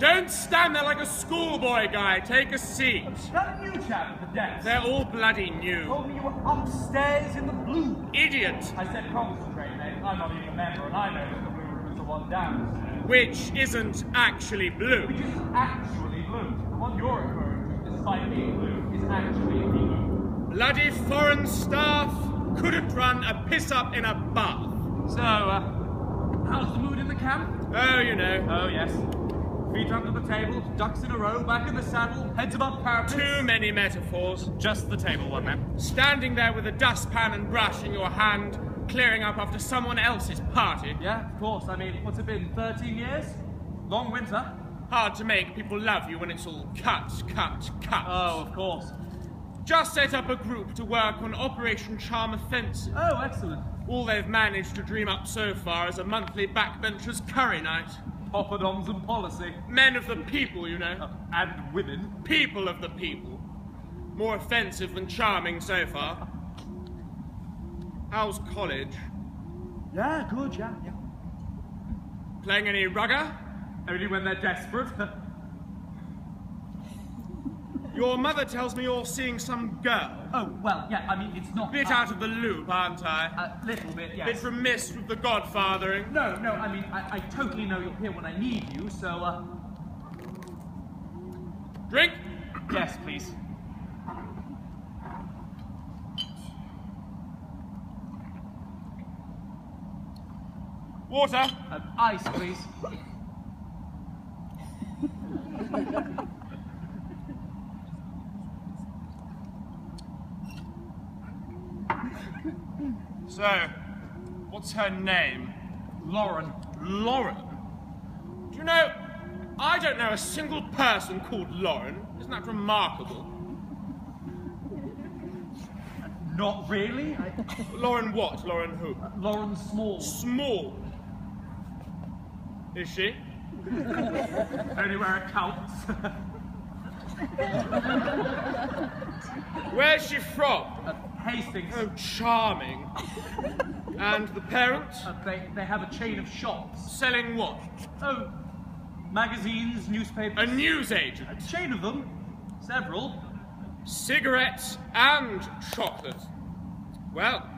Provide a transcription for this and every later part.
Don't stand there like a schoolboy, Guy. Take a seat. That new chap at the desk. They're all bloody new. Told me you were upstairs in the blue. Idiot. I said concentrate, mate. I'm not even a member, and I know that the blue room is the one downstairs. Which isn't actually blue. Which is actually blue. The one you're referring to, despite being blue, is actually blue. Bloody foreign staff couldn't run a piss-up in a bath. So, how's the mood in the camp? Oh, you know. Oh, yes. Feet under the table, ducks in a row, back in the saddle, heads above parapets. Too many metaphors. Just the table one, then. Standing there with a dustpan and brush in your hand, clearing up after someone else's party. Yeah, of course. I mean, what's it been, 13 years? Long winter? Hard to make people love you when it's all cut. Oh, of course. Just set up a group to work on Operation Charm Offensive. Oh, excellent. All they've managed to dream up so far is a monthly backbenchers curry night. Poppadoms and policy. Men of the people, you know. And women. People of the people. More offensive than charming so far. How's college? Yeah, good, yeah. Playing any rugger? Only when they're desperate. Your mother tells me you're seeing some girl. Oh, well, yeah, I mean, it's not... Bit out of the loop, aren't I? A little bit, yes. Bit remiss with the godfathering. No, I mean, I totally know you're here when I need you, so, Drink? Yes, please. Water? Ice, please. So, what's her name? Lauren. Lauren? Do you know, I don't know a single person called Lauren. Isn't that remarkable? Not really. Lauren what? Lauren who? Lauren Small. Small. Is she? Only where it counts. Where's she from? Hastings. Oh, charming. And the parents? They have a chain of shops. Selling what? Oh, magazines, newspapers. A newsagent. A chain of them. Several. Cigarettes and chocolate. Well,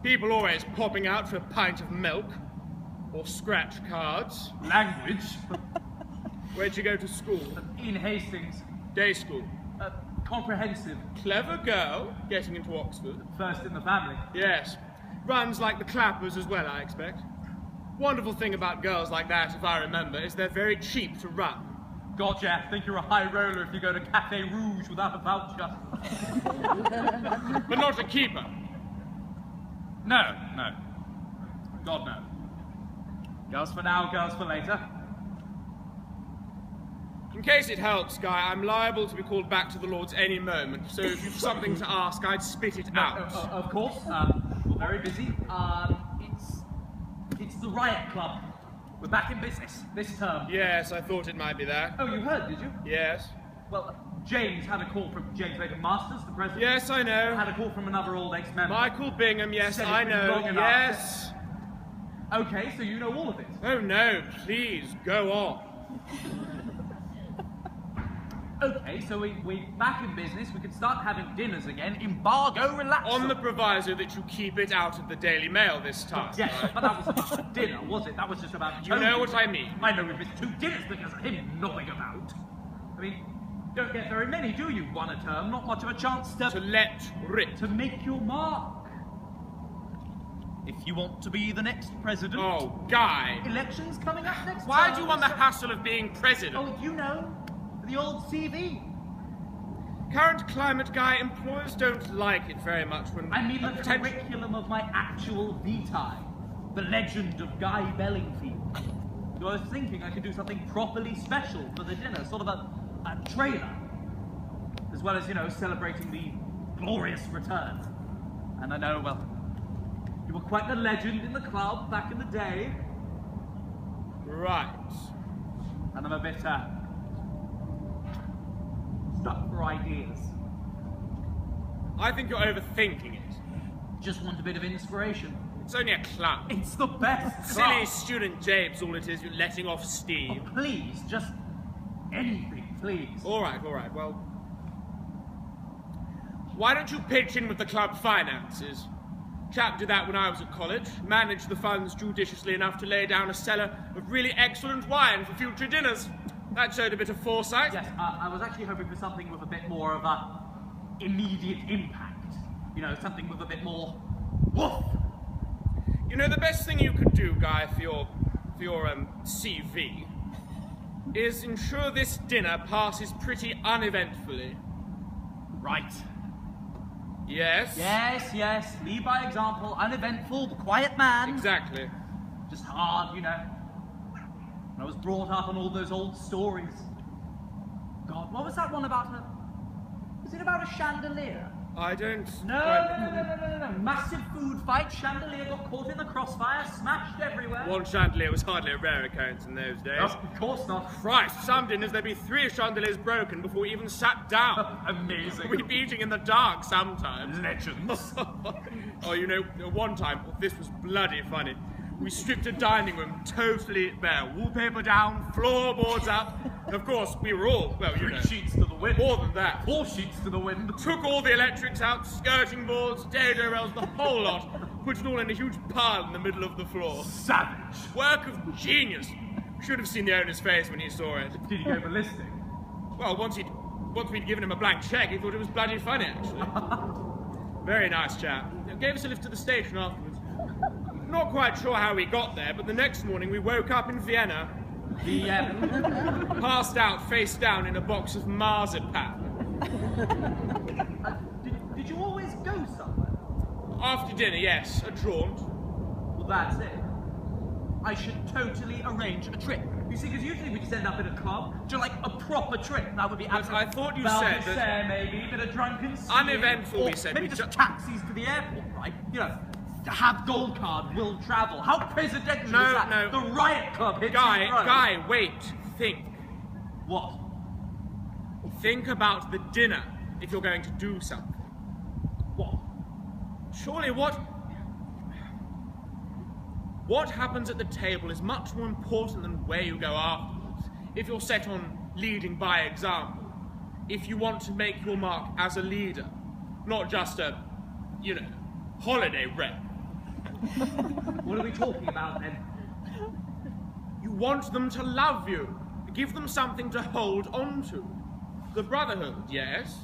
people always popping out for a pint of milk. Or scratch cards. Language. Where'd you go to school? In Hastings. Day school. Comprehensive. Clever girl, getting into Oxford. First in the family. Yes. Runs like the Clappers as well, I expect. Wonderful thing about girls like that, if I remember, is they're very cheap to run. Gotcha. Think you're a high roller if you go to Café Rouge without a voucher. But not a keeper. No. God, no. Girls for now, girls for later. In case it helps, Guy, I'm liable to be called back to the Lords any moment, so if you've something to ask, I'd spit it out. Of course. We're very busy. It's the Riot Club. We're back in business this term. Yes, I thought it might be that. Oh, you heard, did you? Yes. Well, James had a call from James Bacon Masters, the president. Yes, I know. Had a call from another old ex-member. Michael Bingham, yes, Said it's I been know. long enough. Yes. Okay, so you know all of it. Oh no, please, go on. Okay, so we're back in business. We can start having dinners again. Embargo relaxed. On the proviso that you keep it out of the Daily Mail this time. Yes, but that wasn't about the dinner, was it? That was just about You know what I mean. I know we've missed 2 dinners because of him nodding about. I mean, don't get very many, do you? One a term, not much of a chance To let rip. to make your mark. If you want to be the next president. Oh, Guy. Elections coming up next Why term, do you want the so- hassle of being president? Oh, you know, the old CV. Current climate, Guy, employers don't like it very much when... I mean a the potent- curriculum of my actual vitae. The legend of Guy Bellingfield. So I was thinking I could do something properly special for the dinner, sort of a trailer. As well as, you know, celebrating the glorious return. And I know, well, you were quite the legend in the club back in the day. Right. And I'm a bit, stuck for ideas. I think you're overthinking it. Just want a bit of inspiration. It's only a club. It's the best Silly club. student James, all it is, you're letting off steam. Please, just Anything, please. All right, well... Why don't you pitch in with the club finances? Chap did that when I was at college, managed the funds judiciously enough to lay down a cellar of really excellent wine for future dinners. That showed a bit of foresight. Yes, I was actually hoping for something with a bit more of a immediate impact. You know, something with a bit more woof. You know, the best thing you could do, Guy, for your CV, is ensure this dinner passes pretty uneventfully. Right. Yes? Yes. Lead by example, uneventful, the quiet man. Exactly. Just hard, you know. I was brought up on all those old stories. God, what was that one about a... Was it about a chandelier? I don't... No. Massive food fight, chandelier got caught in the crossfire, smashed everywhere. One chandelier was hardly a rare occurrence in those days. Oh, of course not. Christ, some dinners there'd be 3 chandeliers broken before we even sat down. Amazing. We'd be eating in the dark sometimes. Legends. Oh, you know, one time, this was bloody funny. We stripped a dining room totally bare, wallpaper down, floorboards up. And of course, we were all, well, you know, 3 sheets to the wind. more than that. 4 sheets to the wind. Took all the electrics out, skirting boards, dado rails, the whole lot. Put it all in a huge pile in the middle of the floor. Savage. Work of genius. Should have seen the owner's face when he saw it. Did he go ballistic? Well, once we'd given him a blank check, he thought it was bloody funny, actually. Very nice chap. Gave us a lift to the station afterwards. Not quite sure how we got there, but the next morning we woke up in Vienna. Passed out face down in a box of marzipan. Did you always go somewhere? After dinner, yes, a jaunt. Well, that's it. I should totally arrange a trip. You see, because usually we just end up in a club to like a proper trip. That would be But I thought you said that... maybe, bit of drunken skiing, Uneventful, or we said. maybe just taxis to the airport, right? You know, to have gold card, will travel. How presidential is that? No. The Riot Club hits the road. Guy, wait. Think. What? Think about the dinner if you're going to do something. What? Surely what happens at the table is much more important than where you go afterwards. If you're set on leading by example, if you want to make your mark as a leader, not just a, you know, holiday rep. What are we talking about then? You want them to love you. Give them something to hold on to. The brotherhood, yes.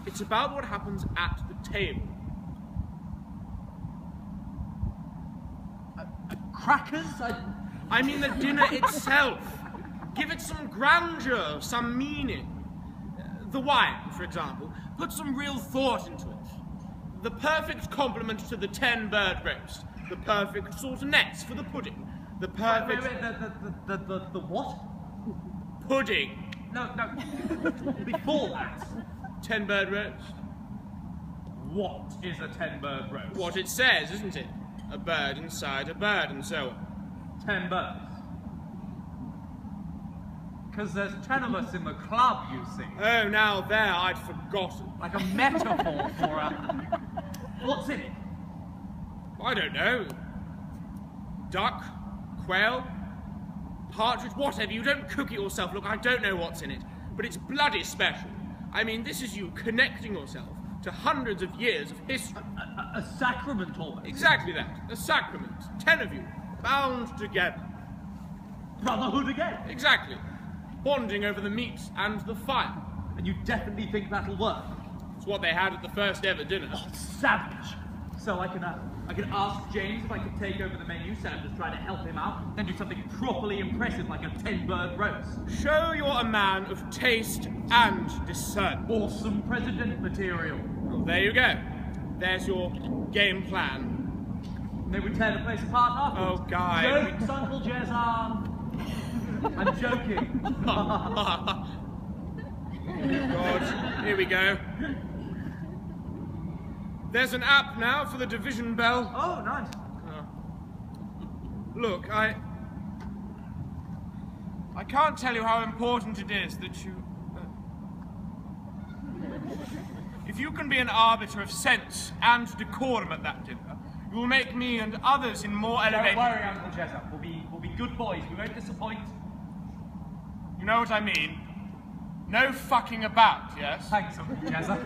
It's about what happens at the table. Crackers? I mean the dinner itself. Give it some grandeur, some meaning. The wine, for example. Put some real thought into it. The perfect complement to the 10-bird roast. The perfect sautanets for the pudding. The perfect... The what? Pudding. No. Before that. 10-bird roast. What is a 10-bird roast? What it says, isn't it? A bird inside a bird, and so on. 10 birds. Because there's 10 of us in the club, you see. Oh, now there, I'd forgotten. Like a metaphor for a... What's in it? I don't know. Duck, quail, partridge, whatever. You don't cook it yourself. Look, I don't know what's in it, but it's bloody special. I mean, this is you connecting yourself to hundreds of years of history. A sacrament almost. Exactly that. A sacrament. 10 of you, bound together. Brotherhood again. Exactly. Bonding over the meat and the fire. And you definitely think that'll work? It's what they had at the first ever dinner. Oh, savage. So I can ask James if I could take over the menu, Sam just try to help him out, then do something properly impressive like a 10-bird roast. Show you're a man of taste and discernment. Awesome president material. Well, there you go. There's your game plan. And then we tear the place apart afterwards. Oh, Guy. Jokes, Uncle Jezan. I'm joking. God, here we go. There's an app now for the division bell. Oh, nice. Look, I can't tell you how important it is that you... if you can be an arbiter of sense and decorum at that dinner, you will make me and others in more elevated... Don't worry, Uncle Jessup. We'll be good boys. We won't disappoint. You know what I mean? No fucking about, yes? Thanks, Uncle Jezza.